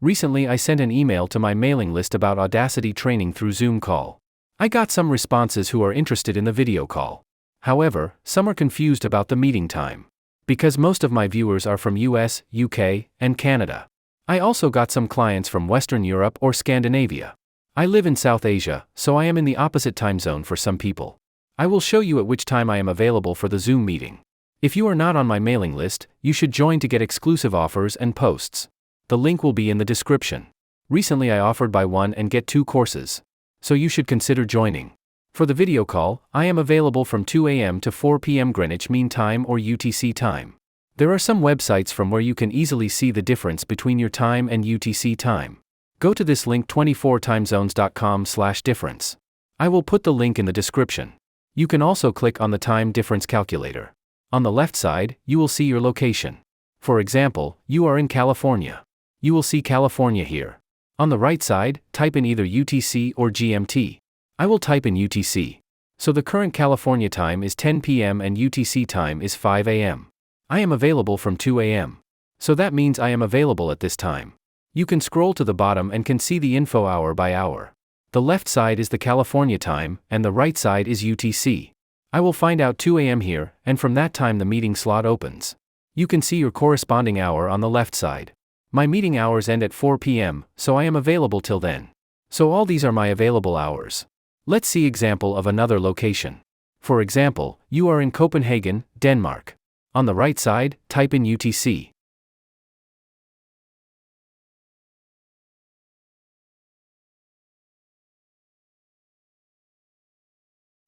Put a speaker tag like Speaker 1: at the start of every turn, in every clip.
Speaker 1: Recently I sent an email to my mailing list about Audacity training through Zoom call. I got some responses who are interested in the video call. However, some are confused about the meeting time. Because most of my viewers are from US, UK, and Canada. I also got some clients from Western Europe or Scandinavia. I live in South Asia, so I am in the opposite time zone for some people. I will show you at which time I am available for the Zoom meeting. If you are not on my mailing list, you should join to get exclusive offers and posts. The link will be in the description. Recently I offered buy one and get 2 courses. So you should consider joining. For the video call, I am available from 2 a.m. to 4 p.m. Greenwich Mean Time or UTC time. There are some websites from where you can easily see the difference between your time and UTC time. Go to this link 24timezones.com/difference. I will put the link in the description. You can also click on the time difference calculator. On the left side, you will see your location. For example, you are in California. You will see California here. On the right side, type in either UTC or GMT. I will type in UTC. So the current California time is 10 p.m. and UTC time is 5 a.m. I am available from 2 a.m. So that means I am available at this time. You can scroll to the bottom and can see the info hour by hour. The left side is the California time, and the right side is UTC. I will find out 2 a.m. here, and from that time the meeting slot opens. You can see your corresponding hour on the left side. My meeting hours end at 4 p.m., so I am available till then. So all these are my available hours. Let's see example of another location. For example, you are in Copenhagen, Denmark. On the right side, type in UTC.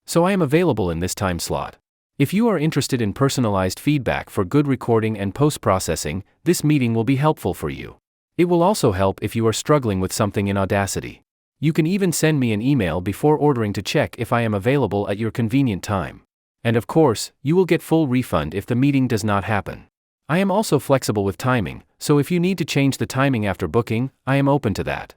Speaker 1: So I am available in this time slot. If you are interested in personalized feedback for good recording and post-processing, this meeting will be helpful for you. It will also help if you are struggling with something in Audacity. You can even send me an email before ordering to check if I am available at your convenient time. And of course, you will get full refund if the meeting does not happen. I am also flexible with timing, so if you need to change the timing after booking, I am open to that.